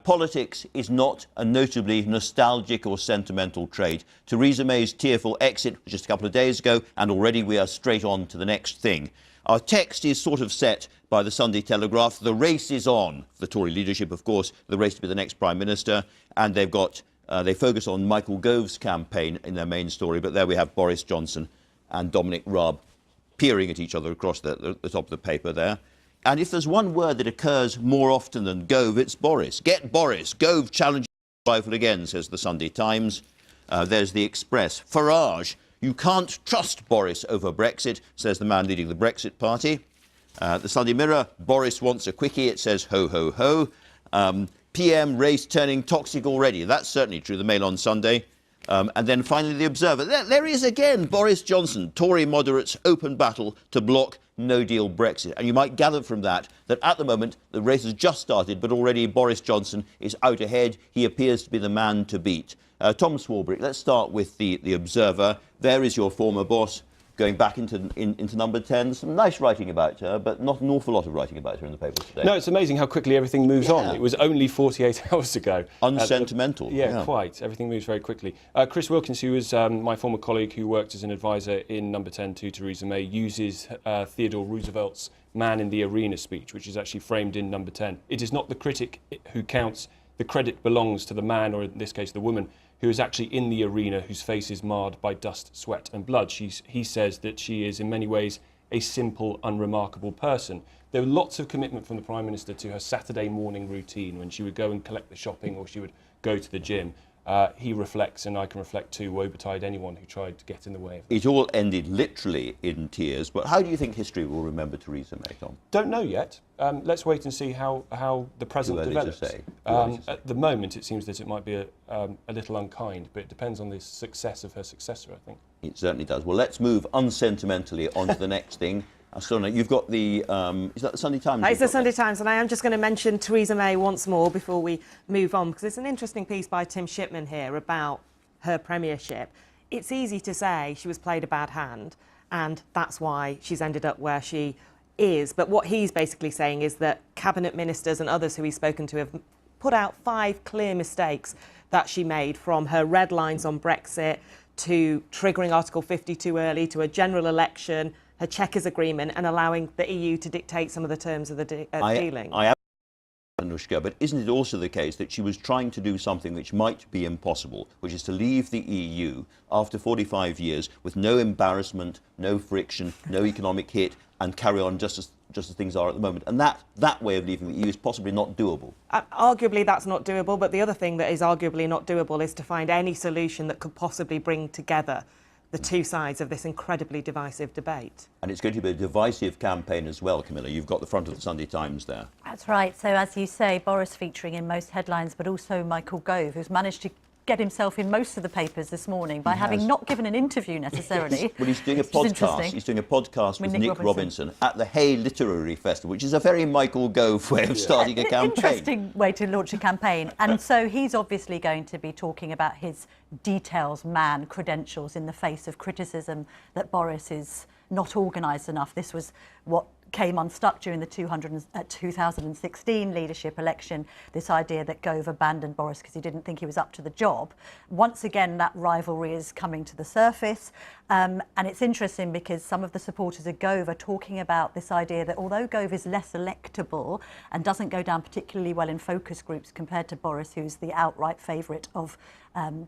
politics is not a notably nostalgic or sentimental trait. Theresa May's tearful exit was just a couple of days ago, and already we are straight on to the next thing. Our text is sort of set by the Sunday Telegraph. The race is on. The Tory leadership, of course, the race to be the next Prime Minister, and they've got they focus on Michael Gove's campaign in their main story, but there we have Boris Johnson and Dominic Raab peering at each other across the top of the paper there. And if there's one word that occurs more often than Gove, it's Boris. Get Boris. Gove challenges rival again, says the Sunday Times. There's the Express. Farage. You can't trust Boris over Brexit, says the man leading the Brexit party. The Sunday Mirror. Boris wants a quickie. It says ho, ho, ho. PM race turning toxic already. That's certainly true. The Mail on Sunday. And then finally the Observer. There is again Boris Johnson. Tory moderates open battle to block no-deal Brexit. And you might gather from that at the moment the race has just started, but already Boris Johnson is out ahead. He appears to be the man to beat. Tom Swarbrick, let's start with the Observer. There is your former boss going back into number 10. Some nice writing about her, but not an awful lot of writing about her in the papers today. No, it's amazing how quickly everything moves on. It was only 48 hours ago. Unsentimental. Yeah, quite. Everything moves very quickly. Chris Wilkins, who was my former colleague who worked as an advisor in number 10 to Theresa May, uses Theodore Roosevelt's Man in the Arena speech, which is actually framed in number 10. It is not the critic who counts. The credit belongs to the man, or in this case the woman, who is actually in the arena, whose face is marred by dust, sweat and blood. He says that she is in many ways a simple, unremarkable person. There was lots of commitment from the Prime Minister to her Saturday morning routine when she would go and collect the shopping or she would go to the gym. He reflects, and I can reflect too, woe betide anyone who tried to get in the way of it. It all ended literally in tears, but how do you think history will remember Theresa May, Tom? Don't know yet. Let's wait and see how the present develops. At the moment, it seems that it might be a little unkind, but it depends on the success of her successor, I think. It certainly does. Well, let's move unsentimentally on to the next thing. Asthana, you've got the, is that the Sunday Times? It's the Sunday Times, and I am just going to mention Theresa May once more before we move on, because it's an interesting piece by Tim Shipman here about her premiership. It's easy to say she was played a bad hand, and that's why she's ended up where she is. But what he's basically saying is that cabinet ministers and others who he's spoken to have put out 5 clear mistakes that she made, from her red lines on Brexit to triggering Article 50 too early, to a general election, her Chequers agreement, and allowing the EU to dictate some of the terms of the dealing. I am Anushka, but isn't it also the case that she was trying to do something which might be impossible, which is to leave the EU after 45 years with no embarrassment, no friction, no economic hit, and carry on just as things are at the moment? And that way of leaving the EU is possibly not doable. Arguably that's not doable, but the other thing that is arguably not doable is to find any solution that could possibly bring together the two sides of this incredibly divisive debate. And it's going to be a divisive campaign as well, Camilla. You've got the front of the Sunday Times there. That's right. So, as you say, Boris featuring in most headlines, but also Michael Gove, who's managed to get himself in most of the papers this morning by having not given an interview necessarily. Yes. Well, he's doing a podcast. He's doing a podcast with Nick Robinson at the Hay Literary Festival, which is a very Michael Gove way of starting a campaign. Interesting way to launch a campaign. And so he's obviously going to be talking about his details, man, credentials in the face of criticism that Boris is not organised enough. This was what came unstuck during the 2016 leadership election, this idea that Gove abandoned Boris because he didn't think he was up to the job. Once again, that rivalry is coming to the surface. And it's interesting because some of the supporters of Gove are talking about this idea that although Gove is less electable and doesn't go down particularly well in focus groups compared to Boris, who's the outright favourite of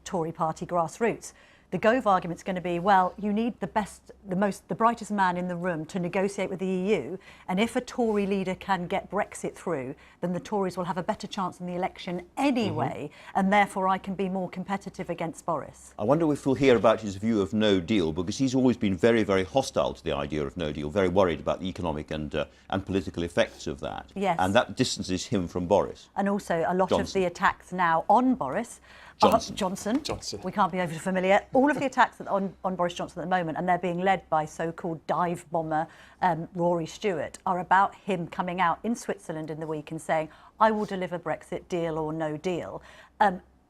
Tory party grassroots, the Gove argument's going to be, well, you need the best, the brightest man in the room to negotiate with the EU, and if a Tory leader can get Brexit through, then the Tories will have a better chance in the election anyway, and therefore I can be more competitive against Boris. I wonder if we'll hear about his view of no deal, because he's always been very, very hostile to the idea of no deal, very worried about the economic and political effects of that. Yes. And that distances him from Boris. And also a lot of the attacks now on Boris Johnson. We can't be over familiar. All of the attacks on Boris Johnson at the moment, and they're being led by so-called dive bomber Rory Stewart, are about him coming out in Switzerland in the week and saying, I will deliver Brexit, deal or no deal.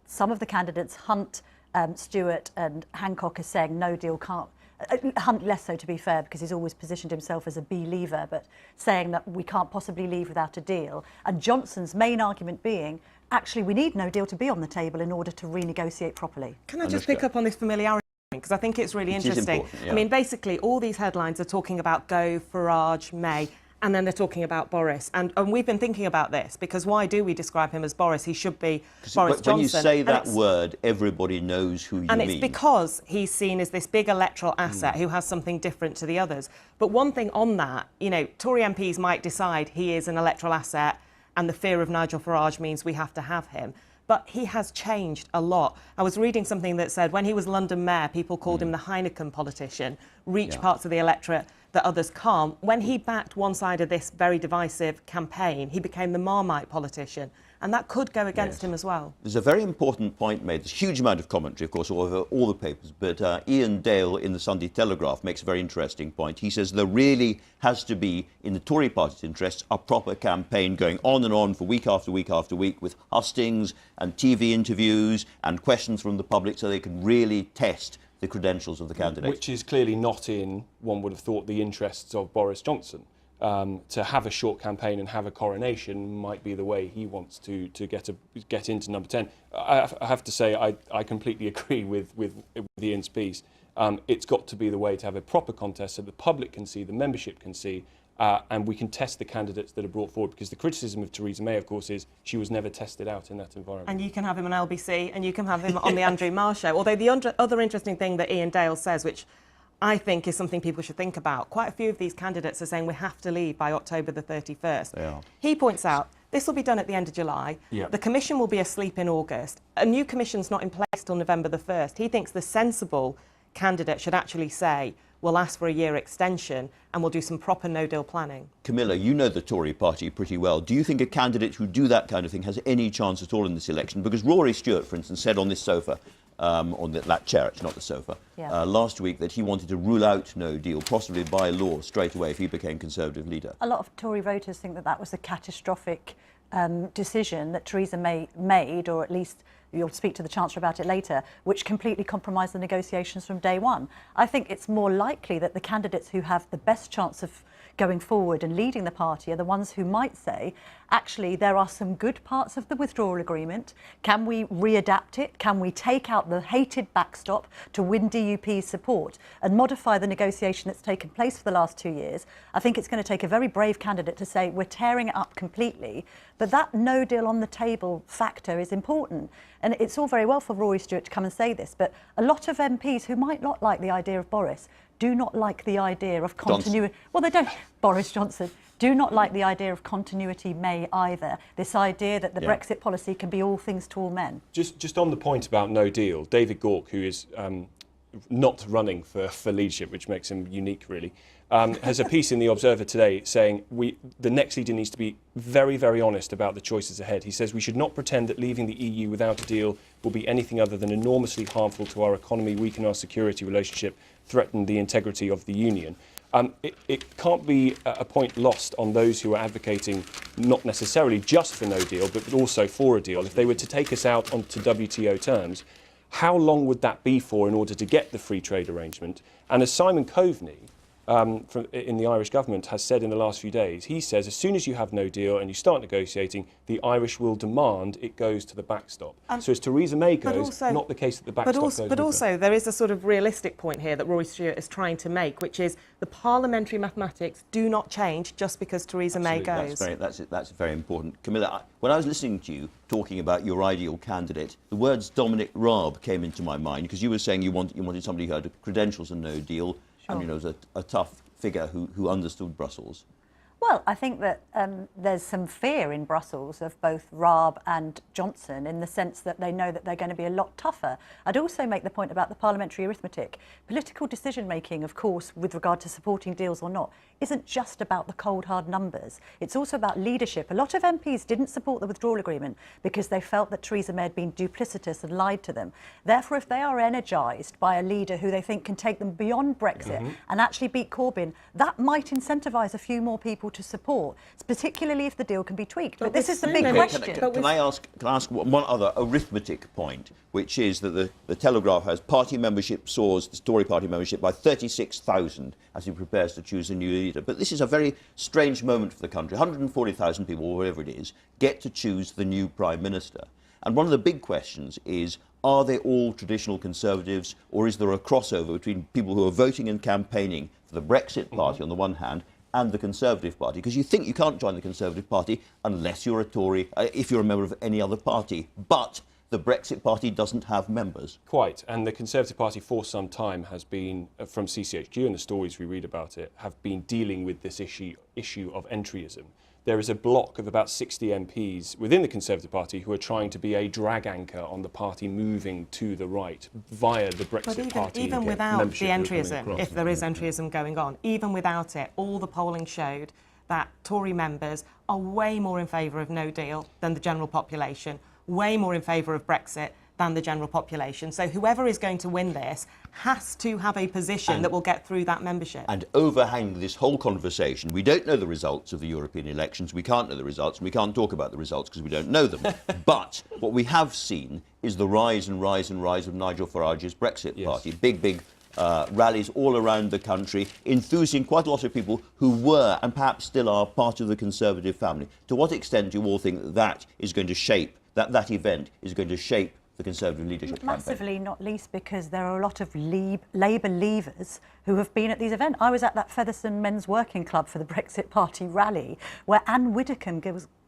Some of the candidates, Hunt, Stewart and Hancock, are saying no deal can't. Hunt less so, to be fair, because he's always positioned himself as a believer, but saying that we can't possibly leave without a deal. And Johnson's main argument being, actually we need no deal to be on the table in order to renegotiate properly. Can I just pick up on this familiarity? Because I think it's really interesting. I mean, basically, all these headlines are talking about Gove, Farage, May, and then they're talking about Boris. And we've been thinking about this, because why do we describe him as Boris? He should be Boris Johnson. When you say that word, everybody knows who you mean. And it's because he's seen as this big electoral asset who has something different to the others. But one thing on that, you know, Tory MPs might decide he is an electoral asset and the fear of Nigel Farage means we have to have him. But he has changed a lot. I was reading something that said when he was London mayor, people called him the Heineken politician, reach parts of the electorate that others can't. When he backed one side of this very divisive campaign, he became the Marmite politician. And that could go against him as well. There's a very important point made. There's a huge amount of commentary, of course, all over all the papers. But Ian Dale in the Sunday Telegraph makes a very interesting point. He says there really has to be, in the Tory party's interests, a proper campaign going on and on for week after week after week with hustings and TV interviews and questions from the public so they can really test the credentials of the candidate. Which is clearly not in, one would have thought, the interests of Boris Johnson. To have a short campaign and have a coronation might be the way he wants to get into number 10. I have to say I completely agree with Ian's piece. It's got to be the way to have a proper contest so the public can see, the membership can see, and we can test the candidates that are brought forward, because the criticism of Theresa May, of course, is she was never tested out in that environment. And you can have him on LBC and you can have him on the Andrew Marr show. Although the other interesting thing that Ian Dale says, which I think is something people should think about, quite a few of these candidates are saying we have to leave by October the 31st. Yeah. He points out this will be done at the end of July. Yeah. The commission will be asleep in August. A new commission's not in place till November the 1st. He thinks the sensible candidate should actually say, we'll ask for a year extension and we'll do some proper no-deal planning. Camilla, you know the Tory party pretty well. Do you think a candidate who do that kind of thing has any chance at all in this election? Because Rory Stewart, for instance, said on this sofa, on that chair, it's not the sofa, last week that he wanted to rule out no deal, possibly by law, straight away if he became Conservative leader. A lot of Tory voters think that that was a catastrophic decision that Theresa May made, or at least you'll speak to the Chancellor about it later, which completely compromised the negotiations from day one. I think it's more likely that the candidates who have the best chance of going forward and leading the party are the ones who might say, actually, there are some good parts of the withdrawal agreement. Can we readapt it? Can we take out the hated backstop to win DUP's support and modify the negotiation that's taken place for the last 2 years? I think it's going to take a very brave candidate to say we're tearing it up completely. But that no deal on the table factor is important. And it's all very well for Rory Stewart to come and say this, but a lot of MPs who might not like the idea of Boris do not like the idea of continuity. Well, they don't. Boris Johnson do not like the idea of continuity May either. This idea that the Brexit policy can be all things to all men. Just on the point about no deal, David Gauke, who is not running for leadership, which makes him unique, really, has a piece in The Observer today saying the next leader needs to be very, very honest about the choices ahead. He says we should not pretend that leaving the EU without a deal will be anything other than enormously harmful to our economy, weaken our security relationship, threaten the integrity of the Union. It can't be a point lost on those who are advocating not necessarily just for no deal, but also for a deal. If they were to take us out onto WTO terms, how long would that be for in order to get the free trade arrangement? And as Simon Coveney in the Irish government has said in the last few days, he says as soon as you have no deal and you start negotiating, the Irish will demand it goes to the backstop. So as Theresa May goes, not the case that the backstop goes. But also there is a sort of realistic point here that Rory Stewart is trying to make, which is the parliamentary mathematics do not change just because Theresa May goes. That's very important. Camilla, when I was listening to you talking about your ideal candidate, the words Dominic Raab came into my mind, because you were saying you wanted somebody who had credentials and no deal. Sure. And, was a tough figure who understood Brussels. Well, I think that there's some fear in Brussels of both Raab and Johnson in the sense that they know that they're going to be a lot tougher. I'd also make the point about the parliamentary arithmetic. Political decision-making, of course, with regard to supporting deals or not, isn't just about the cold, hard numbers. It's also about leadership. A lot of MPs didn't support the withdrawal agreement because they felt that Theresa May had been duplicitous and lied to them. Therefore, if they are energised by a leader who they think can take them beyond Brexit and actually beat Corbyn, that might incentivise a few more people to to support, particularly if the deal can be tweaked. But But this is the we've big seen question. Can I ask one other arithmetic point, which is that the Telegraph has party membership soars, the Tory party membership, by 36,000 as he prepares to choose a new leader. But this is a very strange moment for the country. 140,000 people, or whatever it is, get to choose the new Prime Minister. And one of the big questions is, are they all traditional Conservatives, or is there a crossover between people who are voting and campaigning for the Brexit Party on the one hand and the Conservative Party? Because you think you can't join the Conservative Party unless you're a Tory, if you're a member of any other party. But the Brexit Party doesn't have members. Quite, and the Conservative Party for some time has been, from CCHQ and the stories we read about it, have been dealing with this issue of entryism. There is a block of about 60 MPs within the Conservative Party who are trying to be a drag anchor on the party moving to the right via the Brexit Party. Even without the membership entryism, if there is entryism going on, even without it, all the polling showed that Tory members are way more in favour of no deal than the general population, way more in favour of Brexit than the general population. So whoever is going to win this has to have a position that will get through that membership. And overhang this whole conversation, we don't know the results of the European elections, we can't know the results, and we can't talk about the results because we don't know them. But what we have seen is the rise and rise and rise of Nigel Farage's Brexit Party. Big rallies all around the country, enthusing quite a lot of people who were and perhaps still are part of the Conservative family. To what extent do you all think that that is going to shape, that event is going to shape the Conservative leadership campaign? Massively, not least because there are a lot of Labour leavers who have been at these events. I was at that Featherstone Men's Working Club for the Brexit Party rally, where Anne Widdecombe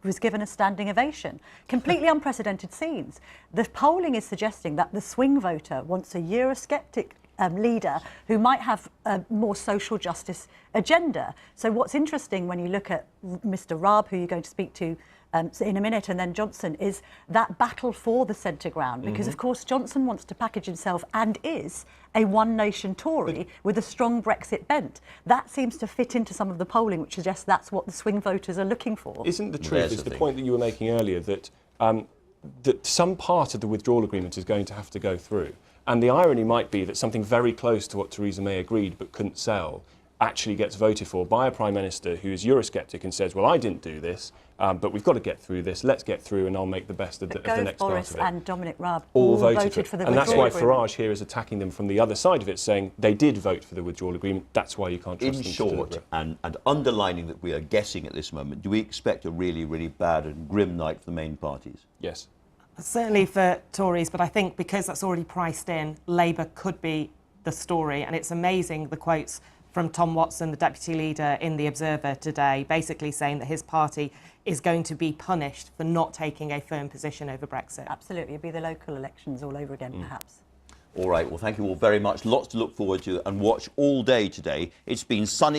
was given a standing ovation. Completely unprecedented scenes. The polling is suggesting that the swing voter wants a Eurosceptic leader who might have a more social justice agenda. So what's interesting when you look at Mr Raab, who you're going to speak to in a minute, and then Johnson, is that battle for the centre ground, because of course Johnson wants to package himself and is a one nation Tory with a strong Brexit bent. That seems to fit into some of the polling, which suggests that's what the swing voters are looking for. Isn't the truth, is the point that you were making earlier, that that some part of the withdrawal agreement is going to have to go through, and the irony might be that something very close to what Theresa May agreed but couldn't sell actually gets voted for by a Prime Minister who is Eurosceptic and says, well, I didn't do this, but we've got to get through this, let's get through and I'll make the best of the next Boris part of it. and Dominic Raab all voted for the and that's why withdrawal agreement. Farage here is attacking them from the other side of it, saying they did vote for the withdrawal agreement, that's why you can't trust them. In short, and underlining that we are guessing at this moment, do we expect a really, really bad and grim night for the main parties? Yes. Certainly for Tories, but I think because that's already priced in, Labour could be the story. And it's amazing, the quotes from Tom Watson, the deputy leader in The Observer today, basically saying that his party is going to be punished for not taking a firm position over Brexit. Absolutely, it'd be the local elections all over again, perhaps. All right, well, thank you all very much. Lots to look forward to and watch all day today. It's been sunny.